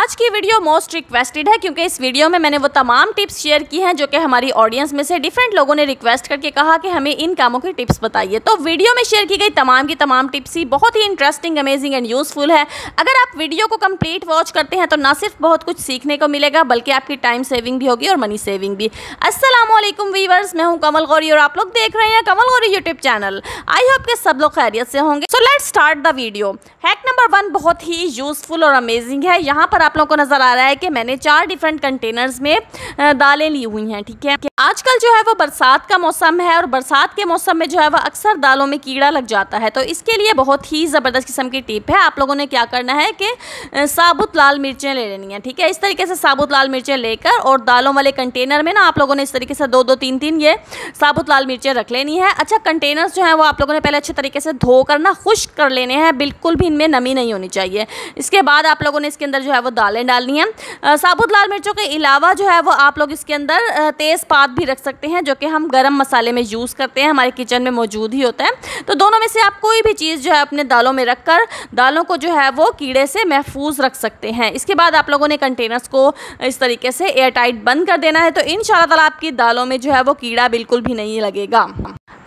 आज की video most requested है क्योंकि इस वीडियो में मैंने वो तमाम टिप्स शेयर की हैं जो कि हमारी ऑडियंस में से डिफरेंट लोगों ने रिक्वेस्ट करके कहा कि हमें इन कामों की टिप्स बताइए। तो वीडियो में शेयर की गई तमाम की तमाम टिप्स ही बहुत ही इंटरेस्टिंग, अमेजिंग एंड यूजफुल है। अगर आप वीडियो को कंप्लीट वॉच करते हैं तो ना सिर्फ बहुत कुछ सीखने को मिलेगा बल्कि आपकी टाइम सेविंग भी होगी और मनी सेविंग भी। अस्सलाम वालेकुम वीवर्स, मैं हूँ कमल गौरी और आप लोग देख रहे हैं Kamal Gauri YouTube channel. I hope के सब लोग खैरियत से होंगे। So let's start the video. Hack number 1 बहुत ही यूजफुल और अमेजिंग है। यहाँ पर आप लोगों को नजर आ रहा है कि मैंने 4 डिफरेंट कंटेनर्स में दालें ली हुई हैं। ठीक है, आजकल जो है वो बरसात का मौसम है और बरसात के मौसम में जो है वो अक्सर दालों में कीड़ा लग जाता है। तो इसके लिए बहुत ही ज़बरदस्त किस्म की टिप है। आप लोगों ने क्या करना है कि साबुत लाल मिर्चें ले लेनी है। ठीक है, इस तरीके से साबुत लाल मिर्चें लेकर और दालों वाले कंटेनर में ना आप लोगों ने इस तरीके से 2-2 3-3 ये साबुत लाल मिर्चें रख लेनी है। अच्छा, कंटेनर्स जो है वो आप लोगों ने पहले अच्छे तरीके से धोकर ना खुश्क कर लेने हैं, बिल्कुल भी इनमें नमी नहीं होनी चाहिए। इसके बाद आप लोगों ने इसके अंदर जो है वो दालें डालनी है। साबुत लाल मिर्चों के अलावा जो है वो आप लोग इसके अंदर तेज़पात भी रख सकते हैं जो कि हम गरम मसाले में यूज़ करते हैं, हमारे किचन में मौजूद ही होता है। तो दोनों में से आप कोई भी चीज़ जो है अपने दालों में रखकर दालों को जो है वो कीड़े से महफूज रख सकते हैं। इसके बाद आप लोगों ने कंटेनर्स को इस तरीके से एयर टाइट बंद कर देना है। तो इंशाल्लाह ताला आपकी दालों में जो है वो कीड़ा बिल्कुल भी नहीं लगेगा।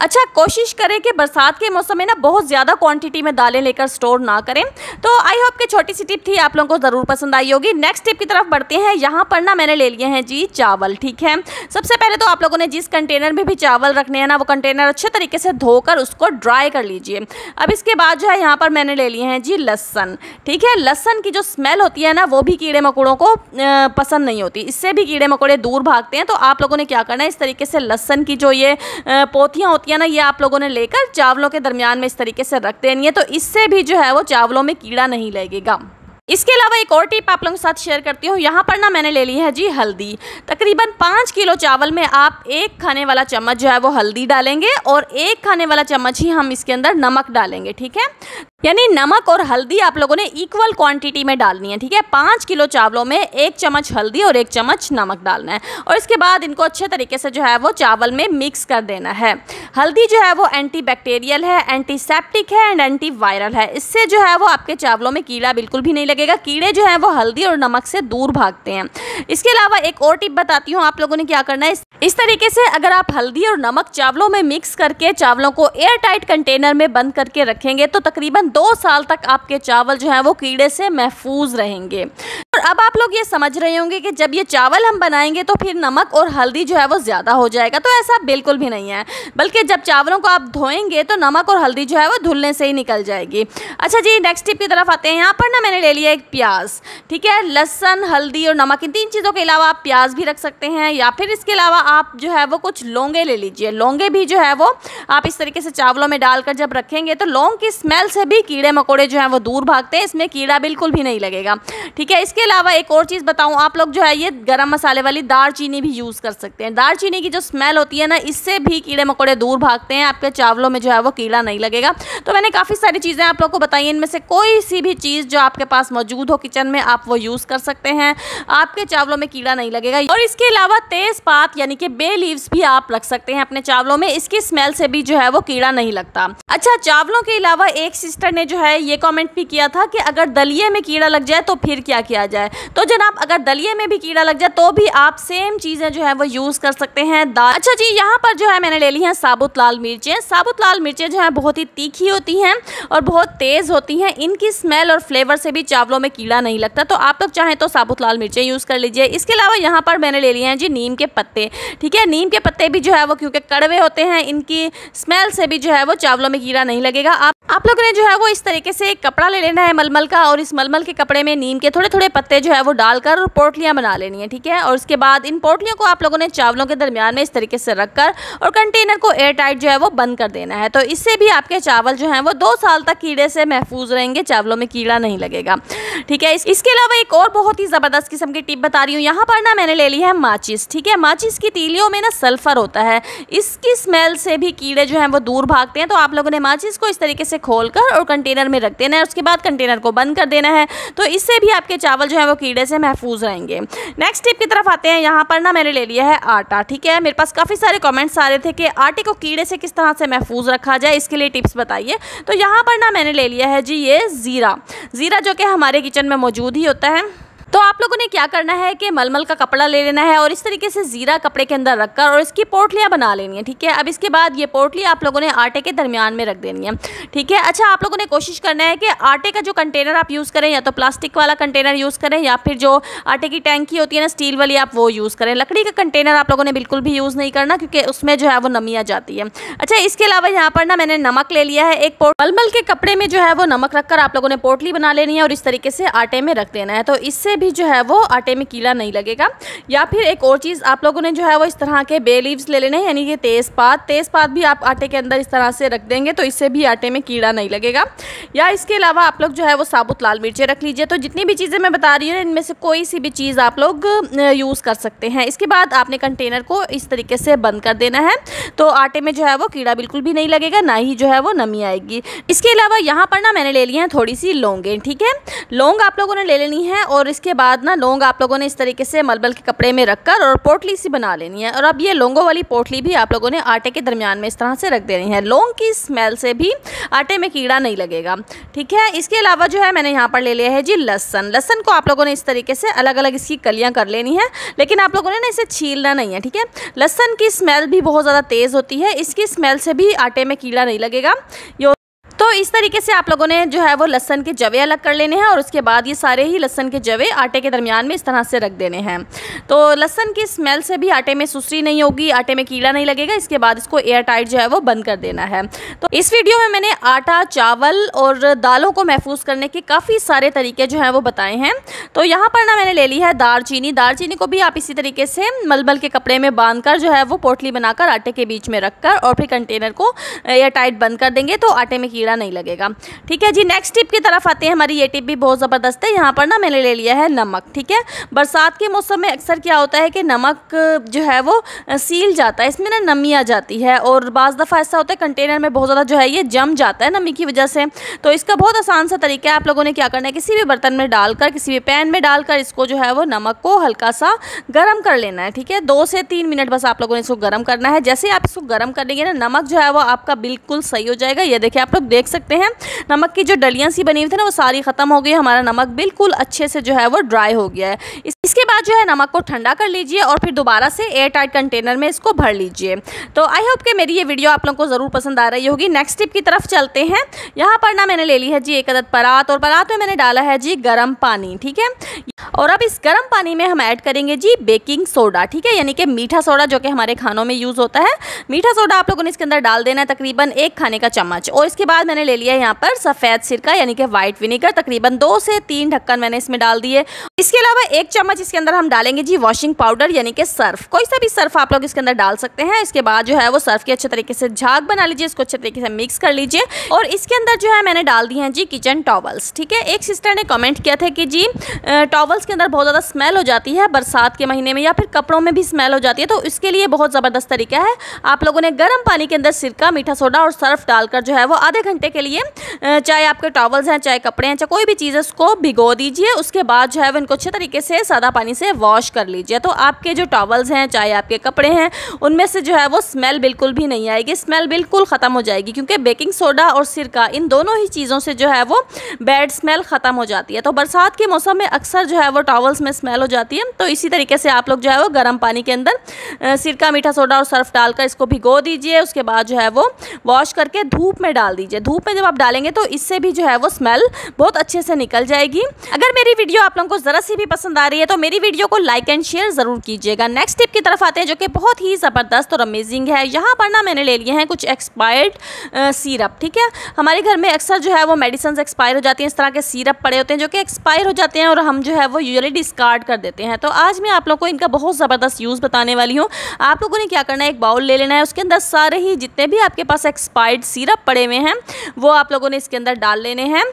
अच्छा, कोशिश करें कि बरसात के मौसम में ना बहुत ज़्यादा क्वांटिटी में दालें लेकर स्टोर ना करें। तो आई होप कि छोटी सी टिप थी, आप लोगों को ज़रूर पसंद आई होगी। नेक्स्ट टिप की तरफ बढ़ते हैं। यहाँ पर ना मैंने ले लिए हैं जी चावल। ठीक है, सबसे पहले तो आप लोगों ने जिस कंटेनर में भी चावल रखने हैं ना वो कंटेनर अच्छे तरीके से धोकर उसको ड्राई कर लीजिए। अब इसके बाद जो है यहाँ पर मैंने ले लिए हैं जी लहसन। ठीक है, लहसन की जो स्मेल होती है ना वो भी कीड़े मकोड़ों को पसंद नहीं होती, इससे भी कीड़े मकोड़े दूर भागते हैं। तो आप लोगों ने क्या करना है, इस तरीके से लहसन की जो ये पोथियाँ होती है ना ये आप लोगों ने लेकर चावलों के दरमियान में इस तरीके से रख देनी है। तो इससे भी जो है वो चावलों में कीड़ा नहीं लगेगा। इसके अलावा एक और टिप आप लोगों के साथ शेयर करती हूँ। यहाँ पर ना मैंने ले ली है जी हल्दी। तकरीबन 5 किलो चावल में आप 1 खाने वाला चम्मच जो है वो हल्दी डालेंगे और 1 खाने वाला चम्मच ही हम इसके अंदर नमक डालेंगे। ठीक है, यानी नमक और हल्दी आप लोगों ने इक्वल क्वांटिटी में डालनी है। ठीक है, 5 किलो चावलों में 1 चम्मच हल्दी और 1 चम्मच नमक डालना है और इसके बाद इनको अच्छे तरीके से जो है वो चावल में मिक्स कर देना है। हल्दी जो है वो एंटीबैक्टीरियल है, एंटीसेप्टिक है एंड एंटीवायरल है। इससे जो है वो आपके चावलों में कीड़ा बिल्कुल भी नहीं लगेगा। कीड़े जो है वो हल्दी और नमक से दूर भागते हैं। इसके अलावा एक और टिप बताती हूँ, आप लोगों ने क्या करना है, इस तरीके से अगर आप हल्दी और नमक चावलों में मिक्स करके चावलों को एयर टाइट कंटेनर में बंद करके रखेंगे तो तकरीबन 2 साल तक आपके चावल जो है वो कीड़े से महफूज रहेंगे। और अब आप लोग ये समझ रहे होंगे कि जब ये चावल हम बनाएंगे तो फिर नमक और हल्दी जो है वो ज़्यादा हो जाएगा। तो ऐसा बिल्कुल भी नहीं है, बल्कि जब चावलों को आप धोएंगे तो नमक और हल्दी जो है वो धुलने से ही निकल जाएगी। अच्छा जी, नेक्स्ट टिप की तरफ आते हैं। यहाँ पर ना मैंने ले लिया एक प्याज। ठीक है, लहसन, हल्दी और नमक, इन 3 चीज़ों के अलावा आप प्याज भी रख सकते हैं या फिर इसके अलावा आप जो है वो कुछ लौंगे ले लीजिए। लौंगे भी जो है वो आप इस तरीके से चावलों में डालकर जब रखेंगे तो लौंग की स्मेल से भी कीड़े मकोड़े जो हैं वो दूर भागते हैं, इसमें कीड़ा बिल्कुल भी नहीं लगेगा। ठीक है, इसके अलावा एक और चीज़ बताऊं, आप लोग जो है ये गरम मसाले वाली दालचीनी भी यूज़ कर सकते हैं। दालचीनी की जो स्मेल होती है ना इससे भी कीड़े मकोड़े दूर भागते हैं, आपके चावलों में जो है वो कीड़ा नहीं लगेगा। तो मैंने काफ़ी सारी चीज़ें आप लोग को बताई, इनमें से कोई सी भी चीज़ जो आपके पास मौजूद हो किचन में आप वो यूज़ कर सकते हैं, आपके चावलों में कीड़ा नहीं लगेगा। और इसके अलावा तेज़पात यानी कि बे लीव्स भी आप रख सकते हैं अपने चावलों में, इसकी स्मेल से भी जो है वो कीड़ा नहीं लगता। अच्छा, चावलों के अलावा एक सिस्टर ने जो है ये कमेंट भी किया था कि अगर दलिए में कीड़ा लग जाए तो फिर क्या किया जाए। तो जनाब, अगर दलिए में भी कीड़ा लग जाए तो भी आप सेम चीज़ें जो है वो यूज़ कर सकते हैं। दाल। अच्छा जी, यहाँ पर जो है मैंने ले ली है साबुत लाल मिर्चें। साबुत लाल मिर्चें जो है बहुत ही तीखी होती हैं और बहुत तेज़ होती हैं, इनकी स्मेल और फ्लेवर से भी चावलों में कीड़ा नहीं लगता। तो आप लोग चाहें तो साबुत लाल मिर्चें यूज़ कर लीजिए। इसके अलावा यहाँ पर मैंने ले लिए हैं जी नीम के पत्ते। ठीक है, नीम के पत्ते भी जो है वो क्योंकि कड़वे होते हैं, इनकी स्मेल से भी जो है वो चावलों में कीड़ा नहीं लगेगा। आप लोगों ने जो है वो इस तरीके से एक कपड़ा ले लेना है मलमल का और इस मलमल के कपड़े में नीम के थोड़े थोड़े पत्ते जो है वो डालकर पोटलियाँ बना लेनी है। ठीक है, और उसके बाद इन पोटलियों को आप लोगों ने चावलों के दरमियान में इस तरीके से रखकर और कंटेनर को एयर टाइट जो है वो बंद कर देना है। तो इससे भी आपके चावल जो हैं वो 2 साल तक कीड़े से महफूज रहेंगे, चावलों में कीड़ा नहीं लगेगा। ठीक है, इसके अलावा एक और बहुत ही ज़बरदस्त किस्म की टिप बता रही हूँ। यहाँ पर ना मैंने ले ली है माचिस। ठीक है, माचिस की तीलियों में ना सल्फर होता है, इसकी स्मेल से भी कीड़े जो हैं वो दूर भागते हैं। तो आप लोगों ने माचिस को इस तरीके से खोलकर और कंटेनर में रख देना है, उसके बाद कंटेनर को बंद कर देना है। तो इससे भी आपके चावल जो है वो कीड़े से महफूज रहेंगे। नेक्स्ट टिप की तरफ आते हैं। यहाँ पर ना मैंने ले लिया है आटा। ठीक है, मेरे पास काफ़ी सारे कमेंट्स आ रहे थे कि आटे को कीड़े से किस तरह से महफूज रखा जाए, इसके लिए टिप्स बताइए। तो यहाँ पर ना मैंने ले लिया है जी ये ज़ीरा। ज़ीरा जो कि हमारे किचन में मौजूद ही होता है। तो आप लोगों ने क्या करना है कि मलमल का कपड़ा ले लेना है और इस तरीके से ज़ीरा कपड़े के अंदर रखकर और इसकी पोटलियाँ बना लेनी है, ठीक है। अब इसके बाद ये पोटली आप लोगों ने आटे के दरमियान में रख देनी है, ठीक है। अच्छा, आप लोगों ने कोशिश करना है कि आटे का जो कंटेनर आप यूज़ करें, या तो प्लास्टिक वाला कंटेनर यूज़ करें या फिर जो आटे की टैंकी होती है ना स्टील वाली, आप वो यूज़ करें। लकड़ी का कंटेनर आप लोगों ने बिल्कुल भी यूज़ नहीं करना, क्योंकि उसमें जो है वो नमी आ जाती है। अच्छा, इसके अलावा यहाँ पर ना मैंने नमक ले लिया है। एक मलमल के कपड़े में जो है वो नमक रखकर आप लोगों ने पोटली बना लेनी है और इस तरीके से आटे में रख देना है, तो इससे भी जो है वो आटे में कीड़ा नहीं लगेगा। या फिर एक और चीज़ आप लोगों ने जो है वो इस तरह के बे लीव्स ले लेने हैं, यानी कि तेज़पात भी आप आटे के अंदर इस तरह से रख देंगे तो इससे भी आटे में कीड़ा नहीं लगेगा। या इसके अलावा आप लोग जो है वो साबुत लाल मिर्चें रख लीजिए। तो जितनी भी चीज़ें मैं बता रही हूँ इनमें से कोई सी भी चीज़ आप लोग यूज़ कर सकते हैं। इसके बाद आपने कंटेनर को इस तरीके से बंद कर देना है, तो आटे में जो है वो कीड़ा बिल्कुल भी नहीं लगेगा, ना ही जो है वो नमी आएगी। इसके अलावा यहाँ पर ना मैंने ले ली हैं थोड़ी सी लौंगें, ठीक है। लौंग आप लोगों ने ले लेनी है और इसके बाद ना लौंग आप लोगों ने इस तरीके से मलमल के कपड़े में रखकर और पोटली सी बना लेनी है। और अब ये लौंगों वाली पोटली भी आप लोगों ने आटे के दरमियान में इस तरह से रख देनी है। लौंग की स्मेल से भी आटे में कीड़ा नहीं लगेगा, ठीक है। इसके अलावा जो है मैंने यहाँ पर ले लिया है जी लहसन। लहसन को आप लोगों ने इस तरीके से अलग अलग इसकी कलियाँ कर लेनी है, लेकिन आप लोगों ने ना इसे छीलना नहीं है, ठीक है। लहसन की स्मेल भी बहुत ज़्यादा तेज़ होती है, इसकी स्मेल से भी आटे में कीड़ा नहीं लगेगा। तो इस तरीके से आप लोगों ने जो है वो लहसन के जवे अलग कर लेने हैं और उसके बाद ये सारे ही लहसन के जवे आटे के दरमियान में इस तरह से रख देने हैं। तो लहसन की स्मेल से भी आटे में सुसरी नहीं होगी, आटे में कीड़ा नहीं लगेगा। इसके बाद इसको एयर टाइट जो है वो बंद कर देना है। तो इस वीडियो में मैंने आटा, चावल और दालों को महफूज करने के काफ़ी सारे तरीके जो हैं वो बताए हैं। तो यहाँ पर ना मैंने ले ली है दालचीनी। दालचीनी को भी आप इसी तरीके से मलमल के कपड़े में बांधकर जो है वो पोटली बनाकर आटे के बीच में रखकर और फिर कंटेनर को एयर टाइट बंद कर देंगे तो आटे में कीड़ा नहीं लगेगा, ठीक है जी। नेक्स्ट टिप की तरफ आते हैं। हमारी ये टिप भी बहुत ज़बरदस्त है। यहाँ पर ना मैंने ले लिया है नमक, ठीक है। बरसात के मौसम में अक्सर क्या होता है कि नमक जो है वो सील जाता है, इसमें ना नमी आ जाती है और बाज़ दफ़ा ऐसा होता है कंटेनर में बहुत ज़्यादा जो है ये जम जाता है नमी की वजह से। तो इसका बहुत आसान सा तरीका है, आप लोगों ने क्या करना है, किसी भी बर्तन में डालकर, किसी भी पैन में डालकर इसको जो है वो नमक को हल्का सा गर्म कर लेना है, ठीक है। 2 से 3 मिनट बस आप लोगों ने इसको गर्म करना है। जैसे आप इसको गर्म कर लेंगे ना, नमक जो है वो आपका बिल्कुल सही हो जाएगा। ये देखिए, आप लोग देख सकते हैं नमक की जो डलियां सी बनी हुई थी ना वो सारी ख़त्म हो गई। हमारा नमक बिल्कुल अच्छे से जो है वो ड्राई हो गया है। इसके बाद जो है नमक को ठंडा कर लीजिए और फिर दोबारा से एयर टाइट कंटेनर में इसको भर लीजिए। तो आई होप कि मेरी ये वीडियो आप लोगों को ज़रूर पसंद आ रही होगी। नेक्स्ट टिप की तरफ चलते हैं। यहाँ पर ना मैंने ले ली है जी एक अदद परात और परात में मैंने डाला है जी गर्म पानी, ठीक है। और अब इस गर्म पानी में हम ऐड करेंगे जी बेकिंग सोडा, ठीक है, यानी कि मीठा सोडा जो कि हमारे खानों में यूज़ होता है। मीठा सोडा आप लोगों ने इसके अंदर डाल देना है तकरीबन 1 खाने का चम्मच। और इसके बाद मैंने ले लिया यहाँ पर सफ़ेद सिरका यानी कि वाइट विनेगर, तकरीबन 2 से 3 ढक्कन मैंने इसमें डाल दिए। इसके अलावा 1 चम्मच इसके अंदर हम डालेंगे जी वॉशिंग पाउडर यानी कि सर्फ। कोई सा भी सर्फ आप लोग इसके अंदर डाल सकते हैं। इसके बाद जो है वो सर्फ की अच्छे तरीके से झाग बना लीजिए, इसको अच्छे तरीके से मिक्स कर लीजिए। और इसके अंदर जो है मैंने डाल दिए हैं जी किचन टॉवल्स, ठीक है। एक सिस्टर ने कमेंट किया था कि जी टॉवल्स के अंदर बहुत ज़्यादा स्मेल हो जाती है बरसात के महीने में, या फिर कपड़ों में भी स्मेल हो जाती है। तो इसके लिए बहुत ज़बरदस्त तरीका है, आप लोगों ने गर्म पानी के अंदर सिरका, मीठा सोडा और सर्फ डालकर जो है वो आधे घंटे के लिए, चाहे आपके टॉवल्स हैं, चाहे कपड़े हैं, चाहे कोई भी चीज़ है, उसको भिगो दीजिए। उसके बाद जो है वो इनको अच्छे तरीके से सादा पानी से वॉश कर लीजिए। तो आपके जो टॉवल्स हैं, चाहे आपके कपड़े हैं, उनमें से जो है वो स्मेल बिल्कुल भी नहीं आएगी, स्मेल बिल्कुल ख़त्म हो जाएगी। क्योंकि बेकिंग सोडा और सिरका, इन दोनों ही चीज़ों से जो है वो बैड स्मेल ख़त्म हो जाती है। तो बरसात के मौसम में अक्सर जो है वो टॉवल्स में स्मेल हो जाती है। तो इसी तरीके से आप लोग जो है वो गर्म पानी के अंदर सिरका, मीठा सोडा और सर्फ डालकर इसको भिगो दीजिए। उसके बाद जो है वो वॉश करके धूप में डाल दीजिए। धूप में जब आप डालेंगे तो इससे भी जो है वो स्मेल बहुत अच्छे से निकल जाएगी। अगर मेरी वीडियो आप लोगों को ज़रा सी भी पसंद आ रही है तो मेरी वीडियो को लाइक एंड शेयर ज़रूर कीजिएगा। नेक्स्ट टिप की तरफ आते हैं जो कि बहुत ही ज़बरदस्त और अमेजिंग है। यहाँ पर ना मैंने ले लिए हैं कुछ एक्सपायर्ड सिरप, ठीक है। हमारे घर में अक्सर जो है वो मेडिसिन एक्सपायर हो जाती हैं, इस तरह के सिरप पड़े होते हैं जो कि एक्सपायर हो जाते हैं और हम जो है वो यूजुअली डिस्कार्ड कर देते हैं। तो आज मैं आप लोगों को इनका बहुत ज़बरदस्त यूज़ बताने वाली हूँ। आप लोगों ने क्या करना है, एक बाउल ले लेना है, उसके अंदर सारे ही जितने भी आपके पास एक्सपायर्ड सिरप पड़े हुए हैं वो आप लोगों ने इसके अंदर डाल लेने हैं।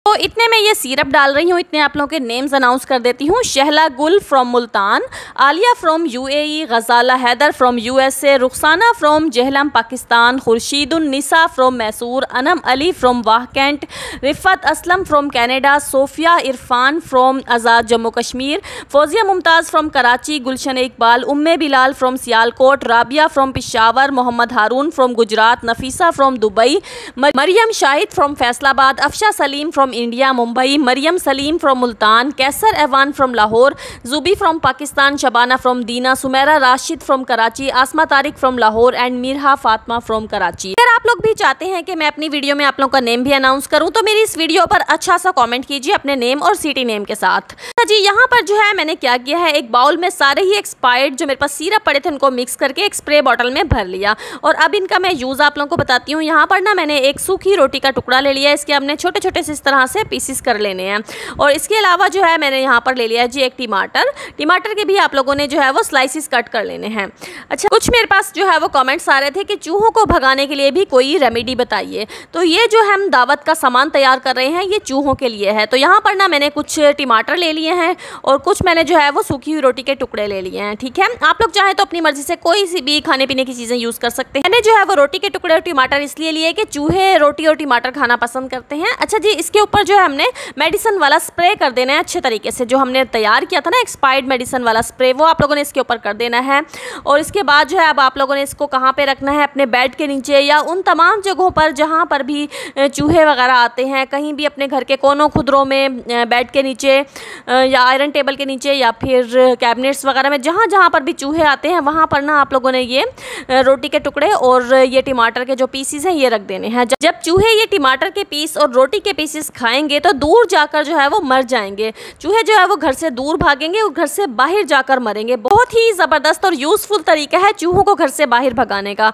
तो इतने में ये सिरप डाल रही हूँ, इतने आप लोगों के नेम्स अनाउंस कर देती हूँ। Shahla Gul from Multan, Aliya from UAE, Ghazala Haider from USA, Rukhsana from Jhelum Pakistan, Khurshidun Nisa from Mysore, Anam Ali from Wah Cantt, Rifat Aslam from Canada, Sofia Irfan from Faisalabad Jammu Kashmir, Fauzia Mumtaz from Karachi, Gulshan Iqbal, Umme Bilal from Sialkot, Rabia from Peshawar, Mohammad Haroon from Gujrat, Nafisa from Dubai, Maryam Shahid from Faisalabad, Afsha Saleem from India Mumbai, Maryam Saleem from Multan, Qaiser Evan from Lahore, Zubi from Pakistan, Shabana from Dina, Sumaira Rashid from Karachi, Asma Tariq from Lahore and Mirha Fatima from Karachi. अगर आप लोग भी चाहते हैं कि मैं अपनी वीडियो में आप लोगों का नेम भी अनाउंस करूं तो मेरी इस वीडियो पर अच्छा सा कमेंट कीजिए अपने नेम और सिटी नेम के साथ। जी यहाँ पर जो है मैंने क्या किया है, एक बाउल में सारे ही एक्सपायर्ड जो मेरे पास सिरप पड़े थे उनको मिक्स करके एक स्प्रे बॉटल में भर लिया और अब इनका मैं यूज़ आप लोगों को बताती हूँ। यहाँ पर ना मैंने एक सूखी रोटी का टुकड़ा ले लिया, इसके हमने छोटे छोटे से इस तरह से पीसेस कर लेने हैं और इसके अलावा जो है मैंने यहाँ पर ले लिया है जी एक टमाटर के भी आप लोगों ने जो है वो स्लाइसिस कट कर लेने हैं। अच्छा, कुछ मेरे पास जो है वो कमेंट्स आ रहे थे कि चूहों को भगाने के लिए भी कोई रेमेडी बताइए, तो ये जो हम दावत का सामान तैयार कर रहे हैं ये चूहों के लिए है। तो यहाँ पर ना मैंने कुछ टमाटर ले लिए हैं और कुछ मैंने जो है वो सूखी हुई रोटी के टुकड़े ले लिए हैं। ठीक है, आप लोग चाहे तो अपनी मर्जी से कोई सी भी खाने पीने की चीज़ें यूज़ कर सकते हैं। मैंने जो है वो रोटी के टुकड़े और टमाटर इसलिए लिए कि चूहे रोटी और टमाटर खाना पसंद करते हैं। अच्छा जी, इसके ऊपर जो है हमने मेडिसिन वाला स्प्रे कर देना है अच्छे तरीके से, जो हमने तैयार किया था ना एक्सपायर्ड मेडिसिन वाला स्प्रे, वो आप लोगों ने इसके ऊपर कर देना है। और इसके बाद जो है अब आप लोगों ने इसको कहाँ पे रखना है, अपने बेड के नीचे या उन तमाम जगहों पर जहाँ पर भी चूहे वगैरह आते हैं, कहीं भी अपने घर के कोनों खुदरों में, बेड के नीचे या आयरन टेबल के नीचे या फिर कैबिनेट्स वगैरह में, जहाँ जहाँ पर भी चूहे आते हैं वहाँ पर ना आप लोगों ने ये रोटी के टुकड़े और ये टमाटर के जो पीसेस हैं ये रख देने हैं। जब चूहे ये टमाटर के पीस और रोटी के पीसेस खाएंगे तो दूर जाकर जो है वो मर जाएंगे। चूहे जो है वो घर से दूर भागेंगे और घर से बाहर जाकर मरेंगे। बहुत ही ज़बरदस्त और यूज़फुल तरीका है चूहों को घर से बाहर भगाने का।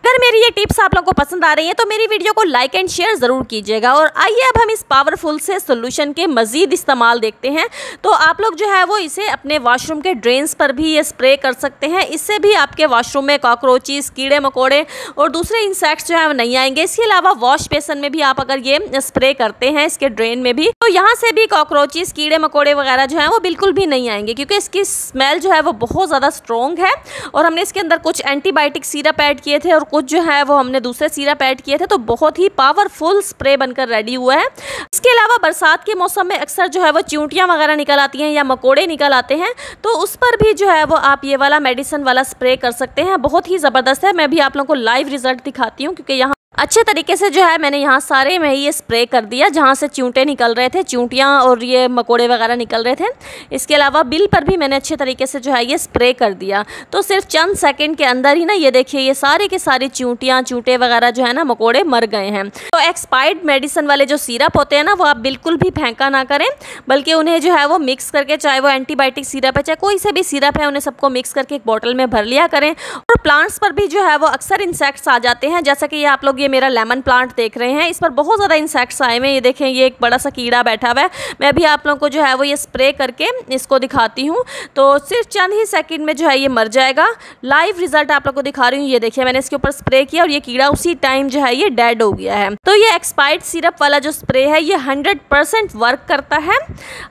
अगर मेरी ये टिप्स आप लोगों को पसंद आ रही हैं तो मेरी वीडियो को लाइक एंड शेयर ज़रूर कीजिएगा। और आइए अब हम इस पावरफुल से सोल्यूशन के मज़ीद इस्तेमाल देखते हैं। तो आप लोग जो है वो इसे अपने वॉशरूम के ड्रेन्स पर भी ये स्प्रे कर सकते हैं। इससे भी आपके वॉशरूम में कॉकरोचेस, कीड़े मकोड़े और दूसरे इंसेक्ट्स जो है वो नहीं आएंगे। इसके अलावा वॉश बेसन में भी आप अगर ये स्प्रे करते हैं इसके ड्रेन में भी, तो यहाँ से भी कॉकरोचेस, कीड़े मकोड़े वगैरह जो है वो बिल्कुल भी नहीं आएंगे, क्योंकि इसकी स्मेल जो है वो बहुत ज़्यादा स्ट्रॉन्ग है। और हमने इसके अंदर कुछ एंटीबायोटिक सिरप ऐड किए थे और कुछ जो है वो हमने दूसरे सिरप ऐड किए थे, तो बहुत ही पावरफुल स्प्रे बनकर रेडी हुआ है। इसके अलावा बरसात के मौसम में अक्सर जो है वो चींटियां वगैरह निकल आती हैं या मकोड़े निकल आते हैं, तो उस पर भी जो है वो आप ये वाला मेडिसिन वाला स्प्रे कर सकते हैं। बहुत ही ज़बरदस्त है। मैं भी आप लोगों को लाइव रिजल्ट दिखाती हूँ, क्योंकि यहाँ अच्छे तरीके से जो है मैंने यहाँ सारे में ये स्प्रे कर दिया जहाँ से चींटे निकल रहे थे, चींटियाँ और ये मकोड़े वगैरह निकल रहे थे। इसके अलावा बिल पर भी मैंने अच्छे तरीके से जो है ये स्प्रे कर दिया। तो सिर्फ चंद सेकंड के अंदर ही ना ये देखिए ये सारे के सारे चींटियाँ, चींटे वगैरह जो है ना मकोड़े मर गए हैं। तो एक्सपायर्ड मेडिसिन वाले जो सिरप होते हैं ना वो आप बिल्कुल भी फेंका ना करें, बल्कि उन्हें जो है वो मिक्स करके, चाहे वो एंटीबायोटिक सिरप है चाहे कोई से भी सिरप है, उन्हें सबको मिक्स करके एक बॉटल में भर लिया करें। और प्लांट्स पर भी जो है वो अक्सर इंसेक्ट्स आ जाते हैं, जैसा कि ये आप लोग ये मेरा लेमन प्लांट देख रहे हैं, इस पर बहुत ज़्यादा इंसेक्ट्स आए हुए हैं। ये देखें ये एक बड़ा सा कीड़ा बैठा हुआ है। मैं भी आप लोगों को जो है वो ये स्प्रे करके इसको दिखाती हूँ, तो सिर्फ चंद ही सेकंड में जो है ये मर जाएगा। लाइव रिजल्ट आप लोगों को दिखा रही हूँ। ये देखिए मैंने इसके ऊपर स्प्रे किया और ये कीड़ा उसी टाइम जो है ये डेड हो गया है। तो ये एक्सपायर्ड सिरप वाला जो स्प्रे है ये 100% वर्क करता है।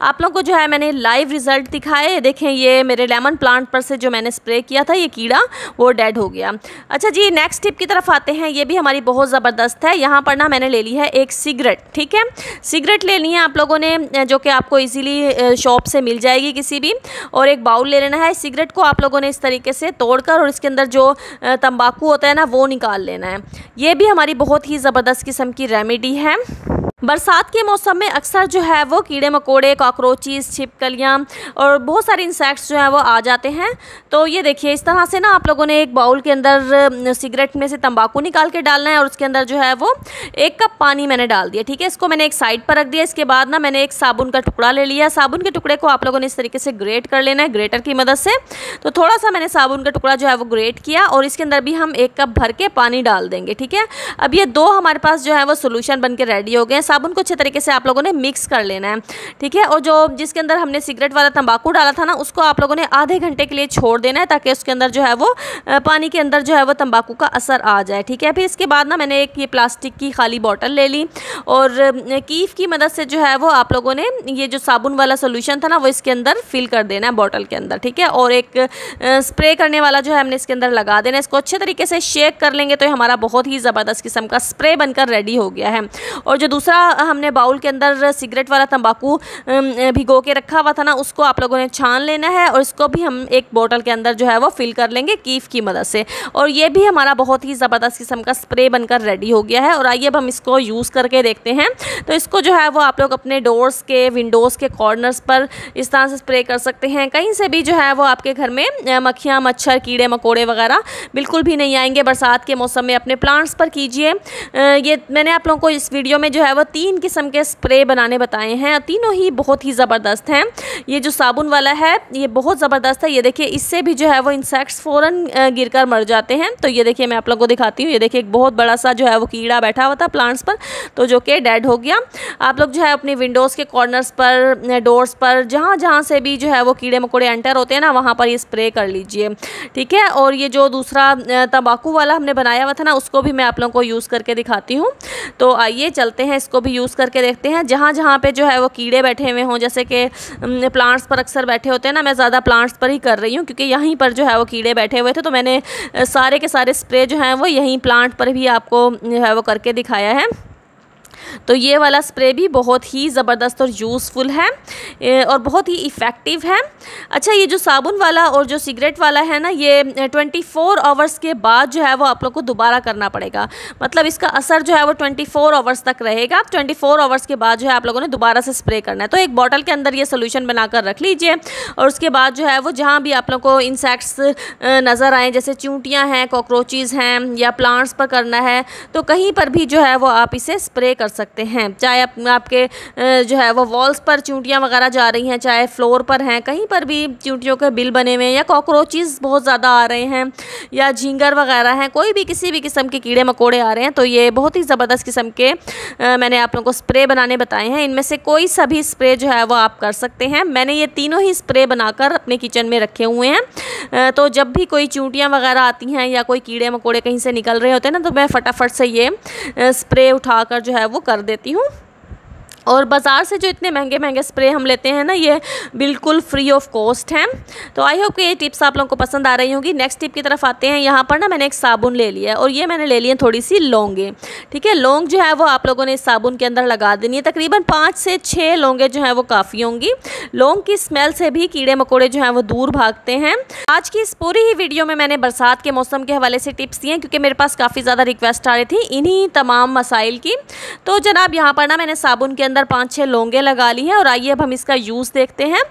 आप लोगों को जो है मैंने लाइव रिजल्ट दिखाए। देखें ये मेरे लेमन प्लांट पर से जो मैंने स्प्रे किया था ये कीड़ा वो डेड हो गया। अच्छा जी, नेक्स्ट टिप की तरफ आते हैं। ये भी हमारी बहुत ज़बरदस्त है। यहाँ पर ना मैंने ले ली है एक सिगरेट। ठीक है, सिगरेट लेनी है आप लोगों ने, जो कि आपको इजीली शॉप से मिल जाएगी किसी भी, और एक बाउल ले लेना है। सिगरेट को आप लोगों ने इस तरीके से तोड़कर और इसके अंदर जो तंबाकू होता है ना वो निकाल लेना है। ये भी हमारी बहुत ही ज़बरदस्त किस्म की रेमेडी है। बरसात के मौसम में अक्सर जो है वो कीड़े मकोड़े, कॉकरोचेस, छिपकलियाँ और बहुत सारे इंसेक्ट्स जो है वो आ जाते हैं। तो ये देखिए इस तरह से ना आप लोगों ने एक बाउल के अंदर सिगरेट में से तंबाकू निकाल के डालना है और उसके अंदर जो है वो 1 कप पानी मैंने डाल दिया। ठीक है, इसको मैंने एक साइड पर रख दिया। इसके बाद ना मैंने एक साबुन का टुकड़ा ले लिया। साबुन के टुकड़े को आप लोगों ने इस तरीके से ग्रेट कर लेना है ग्रेटर की मदद से। तो थोड़ा सा मैंने साबुन का टुकड़ा जो है वो ग्रेट किया और इसके अंदर भी हम 1 कप भर के पानी डाल देंगे। ठीक है, अब ये 2 हमारे पास जो है वो सोल्यूशन बन के रेडी हो गए। साबुन को अच्छे तरीके से आप लोगों ने मिक्स कर लेना है। ठीक है, और जो जिसके अंदर हमने सिगरेट वाला तंबाकू डाला था ना उसको आप लोगों ने आधे घंटे के लिए छोड़ देना है, ताकि उसके अंदर जो है वो पानी के अंदर जो है वो तंबाकू का असर आ जाए। ठीक है, फिर इसके बाद ना मैंने एक ये प्लास्टिक की खाली बोतल ले ली और कीफ की मदद से जो है वो आप लोगों ने ये जो साबुन वाला सोल्यूशन था ना वो इसके अंदर फिल कर देना है बोतल के अंदर। ठीक है, और एक स्प्रे करने वाला जो है हमने इसके अंदर लगा देना है। इसको अच्छे तरीके से शेक कर लेंगे तो हमारा बहुत ही ज़बरदस्त किस्म का स्प्रे बनकर रेडी हो गया है। और जो दूसरा हमने बाउल के अंदर सिगरेट वाला तंबाकू भिगो के रखा हुआ था ना, उसको आप लोगों ने छान लेना है और इसको भी हम एक बोतल के अंदर जो है वो फिल कर लेंगे कीफ की मदद से। और ये भी हमारा बहुत ही ज़बरदस्त किस्म का स्प्रे बनकर रेडी हो गया है। और आइए अब हम इसको यूज़ करके देखते हैं। तो इसको जो है वो आप लोग अपने डोर्स के, विंडोज़ के कॉर्नर्स पर इस तरह से स्प्रे कर सकते हैं। कहीं से भी जो है वो आपके घर में मक्खियाँ, मच्छर, कीड़े मकोड़े वगैरह बिल्कुल भी नहीं आएंगे। बरसात के मौसम में अपने प्लांट्स पर कीजिए। ये मैंने आप लोगों को इस वीडियो में जो है वो 3 किस्म के स्प्रे बनाने बताए हैं, तीनों ही बहुत ही ज़बरदस्त हैं। ये जो साबुन वाला है ये बहुत ज़बरदस्त है। ये देखिए, इससे भी जो है वो इंसेक्ट्स फ़ौरन गिरकर मर जाते हैं। तो ये देखिए, मैं आप लोगों को दिखाती हूँ। ये देखिए, एक बहुत बड़ा सा जो है वो कीड़ा बैठा हुआ था प्लांट्स पर, तो जो कि डेड हो गया। आप लोग जो है अपनी विंडोज़ के कॉर्नर्स पर, डोर्स पर, जहाँ जहाँ से भी जो है वो कीड़े मकोड़े एंटर होते हैं ना, वहाँ पर ये स्प्रे कर लीजिए, ठीक है। और ये जो दूसरा तंबाकू वाला हमने बनाया हुआ था ना, उसको भी मैं आप लोगों को यूज़ करके दिखाती हूँ। तो आइए चलते हैं, इसको भी यूज़ करके देखते हैं। जहाँ जहाँ पे जो है वो कीड़े बैठे हुए हों, जैसे कि प्लांट्स पर अक्सर बैठे होते हैं ना, मैं ज़्यादा प्लांट्स पर ही कर रही हूँ क्योंकि यहीं पर जो है वो कीड़े बैठे हुए थे। तो मैंने सारे के सारे स्प्रे जो हैं वो यहीं प्लांट पर भी आपको जो है वो करके दिखाया है। तो ये वाला स्प्रे भी बहुत ही ज़बरदस्त और यूज़फुल है और बहुत ही इफ़ेक्टिव है। अच्छा, ये जो साबुन वाला और जो सिगरेट वाला है ना, ये 24 आवर्स के बाद जो है वो आप लोग को दोबारा करना पड़ेगा। मतलब इसका असर जो है वो 24 आवर्स तक रहेगा। 24 आवर्स के बाद जो है आप लोगों ने दोबारा से स्प्रे करना है। तो एक बॉटल के अंदर ये सोल्यूशन बनाकर रख लीजिए और उसके बाद जो है वो जहाँ भी आप लोग को इंसेक्ट्स नज़र आएँ, जैसे चींटियाँ हैं, कॉकरोचेज़ हैं, या प्लांट्स पर करना है, तो कहीं पर भी जो है वो आप इसे स्प्रे कर सकते हैं। चाहे आपके जो है वो वॉल्स पर चींटियाँ वगैरह जा रही हैं, चाहे फ्लोर पर हैं, कहीं पर भी चींटियों के बिल बने हुए हैं, या कॉकरोचेस बहुत ज़्यादा आ रहे हैं, या झींगर वगैरह हैं, कोई भी किसी भी किस्म के कीड़े मकोड़े आ रहे हैं, तो ये बहुत ही ज़बरदस्त किस्म के मैंने आप लोगों को स्प्रे बनाने बताए हैं। इनमें से कोई सा भी स्प्रे जो है वो आप कर सकते हैं। मैंने ये तीनों ही स्प्रे बनाकर अपने किचन में रखे हुए हैं। तो जब भी कोई चींटियाँ वगैरह आती हैं या कोई कीड़े मकोड़े कहीं से निकल रहे होते हैं ना, तो मैं फटाफट से ये स्प्रे उठाकर जो है वो कर देती हूँ। और बाज़ार से जो इतने महंगे महंगे स्प्रे हम लेते हैं ना, ये बिल्कुल फ्री ऑफ कॉस्ट हैं। तो आई होप कि ये टिप्स आप लोगों को पसंद आ रही होंगी। नेक्स्ट टिप की तरफ आते हैं। यहाँ पर ना मैंने एक साबुन ले लिया है और ये मैंने ले ली है थोड़ी सी लौंगे, ठीक है। लौंग जो है वो आप लोगों ने इस साबुन के अंदर लगा देनी है। तकरीबन 5 से 6 लौंगे जो हैं वो काफ़ी होंगी। लौंग की स्मेल से भी कीड़े मकोड़े जो हैं वो दूर भागते हैं। आज की इस पूरी ही वीडियो में मैंने बरसात के मौसम के हवाले से टिप्स दिए हैं क्योंकि मेरे पास काफ़ी ज़्यादा रिक्वेस्ट आ रही थी इन्हीं तमाम मसाइल की। तो जनाब, यहाँ पर ना मैंने साबुन के अंदर 5-6 लौंगे लगा ली हैं और आइए अब हम इसका यूज़ देखते हैं।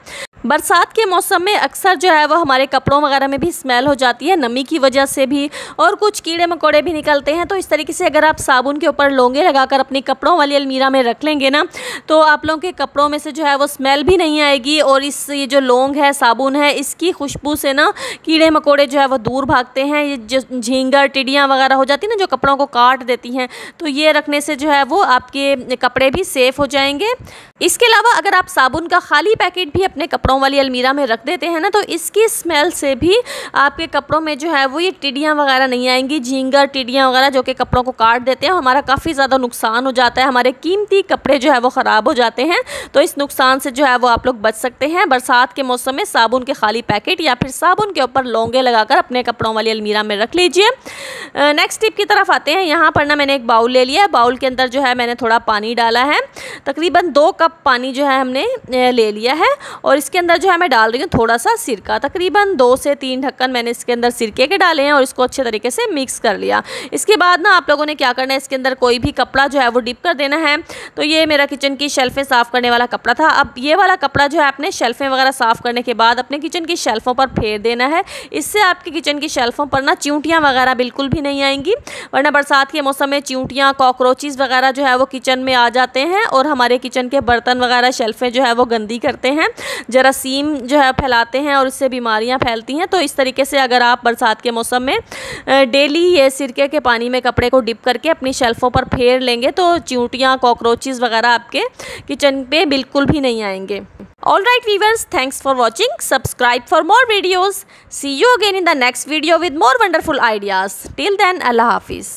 बरसात के मौसम में अक्सर जो है वो हमारे कपड़ों वगैरह में भी स्मेल हो जाती है, नमी की वजह से भी, और कुछ कीड़े मकोड़े भी निकलते हैं। तो इस तरीके से अगर आप साबुन के ऊपर लौंगे लगाकर अपनी कपड़ों वाली अलमीरा में रख लेंगे ना, तो आप लोगों के कपड़ों में से जो है वो स्मेल भी नहीं आएगी। और ये जो लौंग है, साबुन है, इसकी खुशबू से ना कीड़े मकोड़े जो है वो दूर भागते हैं। ये जो झींगर, टिड्डियाँ वगैरह हो जाती हैं ना, जो कपड़ों को काट देती हैं, तो ये रखने से जो है वो आपके कपड़े भी सेफ़ हो जाएंगे। इसके अलावा अगर आप साबुन का खाली पैकेट भी अपने कपड़ों वाली अलमीरा में रख देते हैं ना, तो इसकी स्मेल से भी आपके कपड़ों में जो है वो ये टिड्डियाँ वगैरह नहीं आएंगी। झींगर, टिड्डियाँ वगैरह जो कि कपड़ों को काट देते हैं, हमारा काफ़ी ज़्यादा नुकसान हो जाता है, हमारे कीमती कपड़े जो है वो ख़राब हो जाते हैं। तो इस नुकसान से जो है वो आप लोग बच सकते हैं। बरसात के मौसम में साबुन के खाली पैकेट या फिर साबुन के ऊपर लौंगे लगाकर अपने कपड़ों वाली अलमीरा में रख लीजिए। नेक्स्ट टिप की तरफ आते हैं। यहाँ पर ना मैंने एक बाउल ले लिया है। बाउल के अंदर जो है मैंने थोड़ा पानी डाला है, तकरीबन 2 कप पानी जो है हमने ले लिया है। और इसके अंदर जो है मैं डाल रही हूँ थोड़ा सा सिरका, तकरीबन 2 से 3 ढक्कन मैंने इसके अंदर सिरके के डाले हैं और इसको अच्छे तरीके से मिक्स कर लिया। इसके बाद ना आप लोगों ने क्या करना है, इसके अंदर कोई भी कपड़ा जो है वो डिप कर देना है। तो ये मेरा किचन की शेल्फें साफ़ करने वाला कपड़ा था। अब ये वाला कपड़ा जो है अपने शेल्फें वगैरह साफ़ करने के बाद अपने किचन की शेल्फों पर फेर देना है। इससे आपके किचन की शेल्फों पर ना चींटियाँ वगैरह बिल्कुल भी नहीं आएंगी, वरना बरसात के मौसम में चींटियाँ, कॉकरोचेस वगैरह जो है वो किचन में आ जाते हैं और हमारे किचन के बर्तन वगैरह, शेल्फें जो है वो गंदी करते हैं, जरासीम जो है फैलाते हैं और इससे बीमारियां फैलती हैं। तो इस तरीके से अगर आप बरसात के मौसम में डेली ये सिरके के पानी में कपड़े को डिप करके अपनी शेल्फों पर फेर लेंगे, तो चींटियाँ, कॉकरोचेस वगैरह आपके किचन पे बिल्कुल भी नहीं आएंगे। Alright viewers, thanks for watching. Subscribe for more videos. See you again in the next video with more wonderful ideas. Till then, Allah Hafiz.